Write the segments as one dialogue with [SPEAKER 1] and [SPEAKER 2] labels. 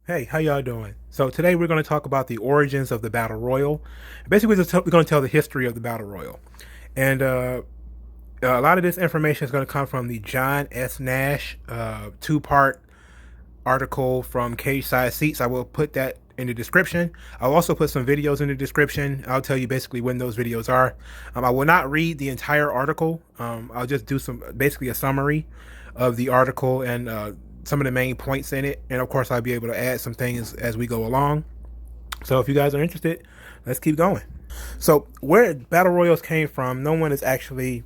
[SPEAKER 1] Hey, how y'all doing? So today we're going to talk about the origins of the Battle Royal. Basically, we're going to tell the history of the Battle Royal. And a lot of this information is going to come from the John S. Nash two-part article from Cage Side Seats. I will put that in the description. I'll also put some videos in the description. I'll tell you basically when those videos are. I will not read the entire article. I'll just do basically a summary of the article and some of the main points in it. And of course, I'll be able to add some things as we go along. So if you guys are interested, let's keep going. So where battle royals came from, no one is actually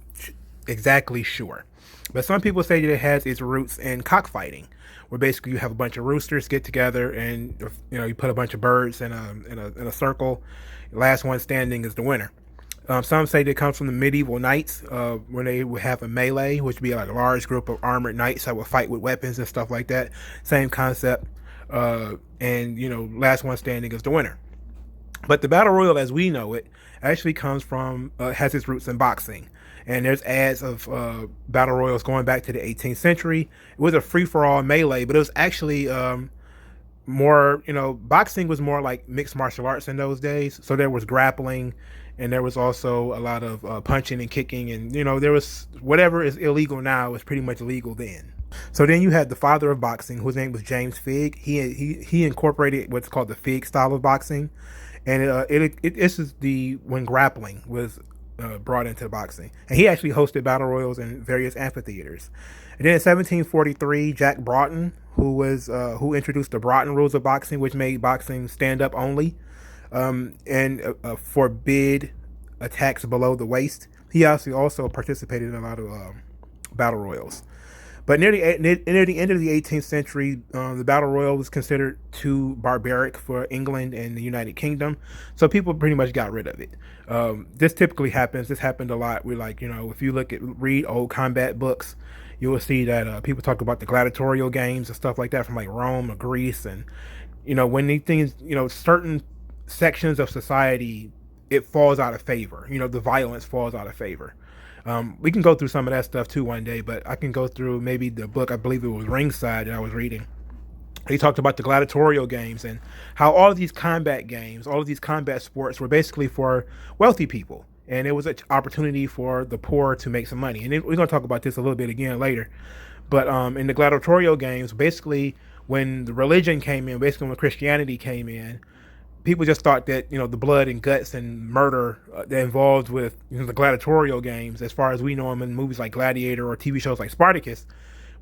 [SPEAKER 1] exactly sure. But some people say that it has its roots in cockfighting, where basically you have a bunch of roosters get together and you put a bunch of birds in a circle. The last one standing is the winner. Some say they come from the medieval knights, when they would have a melee, which would be like a large group of armored knights that would fight with weapons and stuff like that. Same concept. And last one standing is the winner. But the battle royal, as we know it, actually comes from has its roots in boxing. And there's ads of battle royals going back to the 18th century. It was a free for all melee, but it was actually more, boxing was more like mixed martial arts in those days. So there was grappling, and there was also a lot of punching and kicking, and there was whatever is illegal now was pretty much illegal then. So then you had the father of boxing, whose name was James Figg. He incorporated what's called the Figg style of boxing, and this is the when grappling was brought into boxing, and he actually hosted battle royals in various amphitheaters. And then in 1743, Jack Broughton, who introduced the Broughton rules of boxing, which made boxing stand up only, and forbid attacks below the waist. He also participated in a lot of battle royals. But near the end of the 18th century, the battle royal was considered too barbaric for England and the United Kingdom, so people pretty much got rid of it. This typically happens. This happened a lot. If you read old combat books, you will see that people talk about the gladiatorial games and stuff like that from like Rome or Greece, and when these things, certain sections of society, it falls out of favor. The violence falls out of favor. We can go through some of that stuff too one day, but I can go through maybe the book, I believe it was Ringside, that I was reading. He talked about the gladiatorial games and how all of these combat games, all of these combat sports were basically for wealthy people. And it was an opportunity for the poor to make some money. And we're going to talk about this a little bit again later. But in the gladiatorial games, basically, when the religion came in, basically when Christianity came in, people just thought that the blood and guts and murder that involved with the gladiatorial games, as far as we know them in movies like Gladiator or TV shows like Spartacus,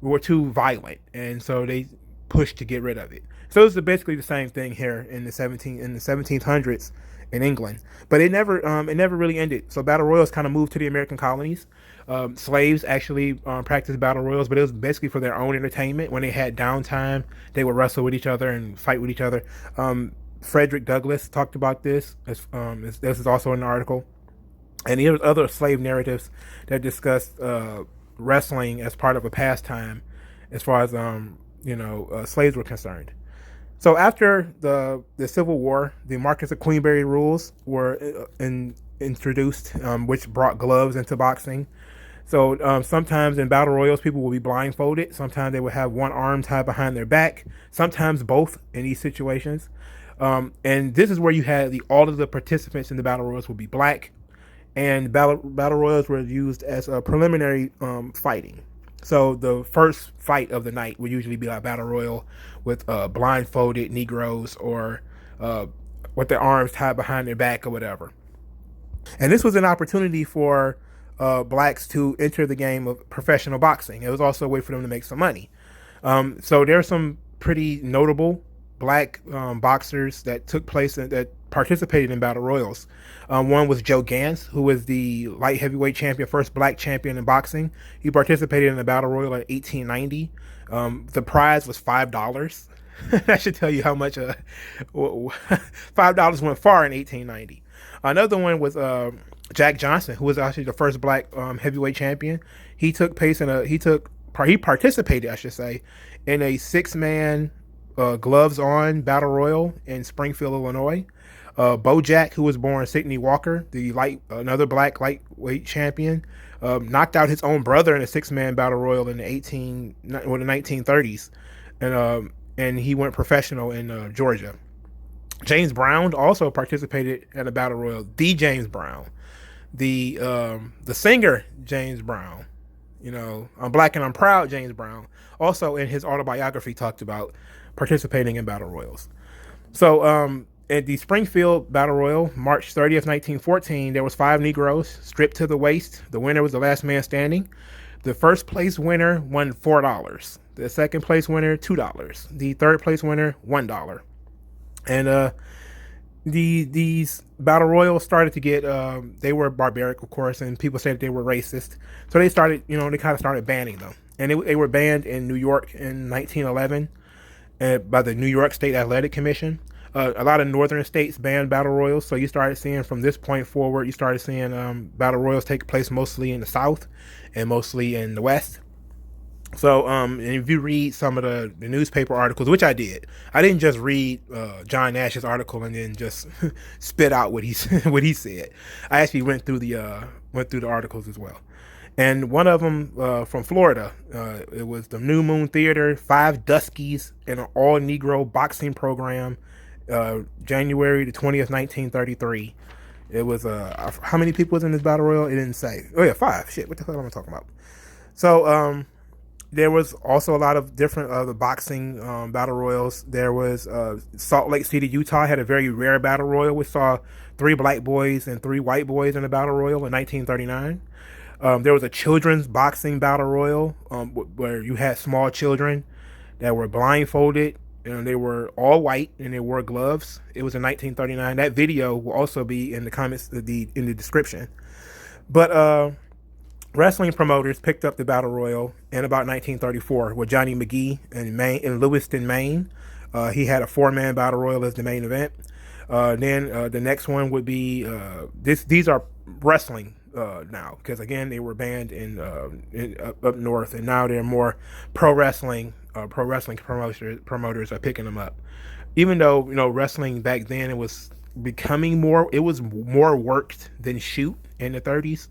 [SPEAKER 1] were too violent, and so they pushed to get rid of it. So it's basically the same thing here in the 1700s in England, but it never really ended. So battle royals kind of moved to the American colonies. Slaves actually practiced battle royals, but it was basically for their own entertainment. When they had downtime, they would wrestle with each other and fight with each other. Frederick Douglass talked about this. This is also in the article. And there was other slave narratives that discussed wrestling as part of a pastime, as far as slaves were concerned. So after the Civil War, the Marquess of Queensberry rules were introduced, which brought gloves into boxing. So sometimes in battle royals, people will be blindfolded. Sometimes they will have one arm tied behind their back. Sometimes both in these situations. And this is where you had all of the participants in the battle royals would be black, and battle royals were used as a preliminary fighting. So the first fight of the night would usually be like battle royal with blindfolded Negroes or with their arms tied behind their back or whatever. And this was an opportunity for blacks to enter the game of professional boxing. It was also a way for them to make some money. So there's some pretty notable black boxers that that participated in battle royals. One was Joe Gans, who was the light heavyweight champion, first black champion in boxing. He participated in the battle royal in 1890. The prize was $5. That should tell you how much $5 went far in 1890. Another one was Jack Johnson, who was actually the first black heavyweight champion. He participated, I should say, in a 6-man gloves on battle royal in Springfield, Illinois. Bojack, who was born Sidney Walker, another black lightweight champion, knocked out his own brother in a 6-man battle royal in the 1930s. And and he went professional in Georgia. James Brown also participated in a battle royal. The James Brown, the singer James Brown, I'm Black and I'm Proud James Brown, also in his autobiography talked about participating in battle royals. So at the Springfield Battle Royal, March 30th, 1914, there was 5 Negroes stripped to the waist. The winner was the last man standing. The first place winner won $4. The second place winner, $2. The third place winner, $1. And these battle royals started to get they were barbaric, of course, and people said they were racist. So they started, they kind of started banning them. And they were banned in New York in 1911 by the New York State Athletic Commission. A lot of northern states banned battle royals, so you started seeing from this point forward, you started seeing battle royals take place mostly in the South and mostly in the West. So and if you read some of the newspaper articles, which I didn't just read John Nash's article and then just spit out what he said. I actually went through the articles as well. And one of them from Florida, it was the New Moon Theater, 5 Duskies in an all-Negro boxing program, January the 20th, 1933. It was, how many people was in this battle royal? It didn't say. Oh yeah, 5. Shit, what the hell am I talking about? So, there was also a lot of different other boxing battle royals. There was Salt Lake City, Utah had a very rare battle royal. We saw 3 black boys and 3 white boys in a battle royal in 1939. There was a children's boxing battle royal where you had small children that were blindfolded and they were all white and they wore gloves. It was in 1939. That video will also be in the comments, in the description. But wrestling promoters picked up the battle royal in about 1934 with Johnny McGee in Lewiston, Maine. He had a 4-man battle royal as the main event. Then the next one would be these are wrestling now, because again they were banned in up north, and now they're more pro wrestling. Pro wrestling promoters are picking them up. Even though wrestling back then it was more worked than shoot in the 30s.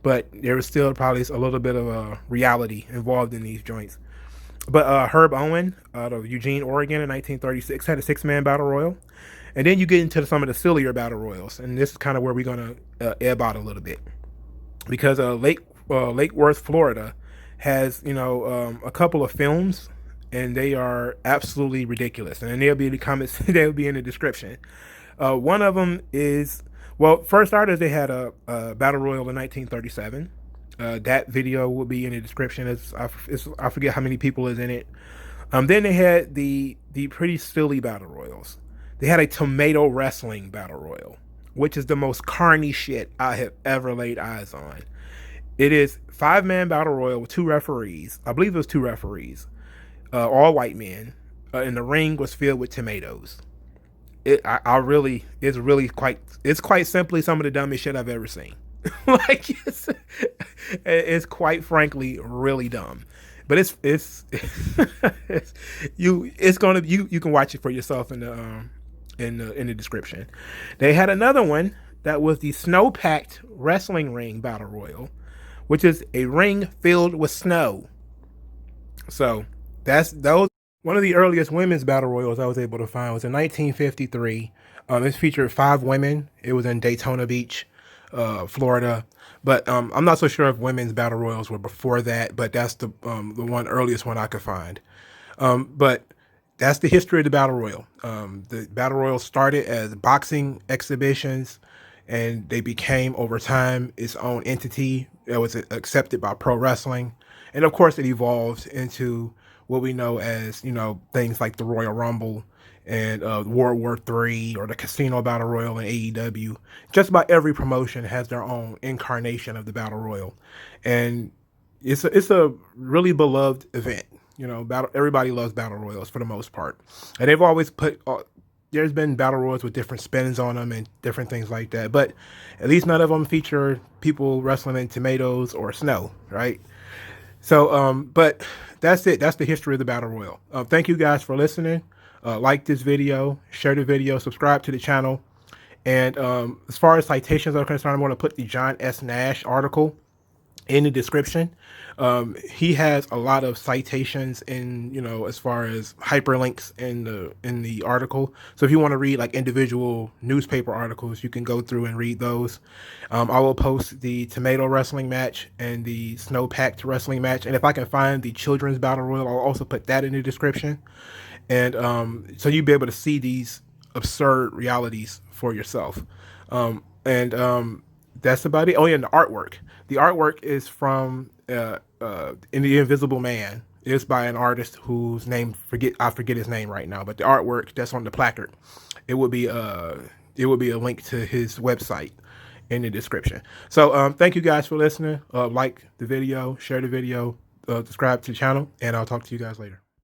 [SPEAKER 1] But there was still probably a little bit of a reality involved in these joints. But Herb Owen out of Eugene, Oregon in 1936 had a 6-man battle royal. And then you get into some of the sillier battle royals. And this is kind of where we're going to ebb out a little bit. Because Lake Worth, Florida has, a couple of films. And they are absolutely ridiculous. And they'll be in the comments. They'll be in the description. One of them is... Well, first starters, they had a battle royal in 1937. That video will be in the description. I forget how many people is in it. Then they had the pretty silly battle royals. They had a tomato wrestling battle royal, which is the most carny shit I have ever laid eyes on. It is 5-man battle royal with 2 referees. I believe it was 2 referees, all white men, and the ring was filled with tomatoes. It's quite simply some of the dumbest shit I've ever seen. Like it's quite frankly really dumb, but you can watch it for yourself in the description. They had another one that was the snow-packed wrestling ring battle royal, which is a ring filled with snow. So those. One of the earliest women's battle royals I was able to find was in 1953. This featured 5 women. It was in Daytona Beach, Florida. But I'm not so sure if women's battle royals were before that, but that's the earliest one I could find. But that's the history of the battle royal. The battle royal started as boxing exhibitions, and they became over time its own entity that was accepted by pro wrestling. And of course, it evolved into what we know as, things like the Royal Rumble and World War III or the Casino Battle Royal in AEW. Just about every promotion has their own incarnation of the Battle Royal. And it's a really beloved event. Everybody loves Battle Royals for the most part. And they've always there's been Battle Royals with different spins on them and different things like that. But at least none of them feature people wrestling in tomatoes or snow, right? So, but that's it. That's the history of the Battle Royal. Thank you guys for listening. Like this video, share the video, subscribe to the channel. And as far as citations are concerned, I'm going to put the John S. Nash article in the description. He has a lot of citations in, as far as hyperlinks in the article. So if you want to read like individual newspaper articles, you can go through and read those. I will post the tomato wrestling match and the snow packed wrestling match, and if I can find the children's battle royal, I'll also put that in the description. And so you'll be able to see these absurd realities for yourself. And That's about it. Oh yeah, and the artwork. The artwork is from in the Invisible Man. It's by an artist whose name I forget his name right now. But the artwork that's on the placard, it would be a link to his website in the description. So thank you guys for listening. Like the video, share the video, subscribe to the channel, and I'll talk to you guys later.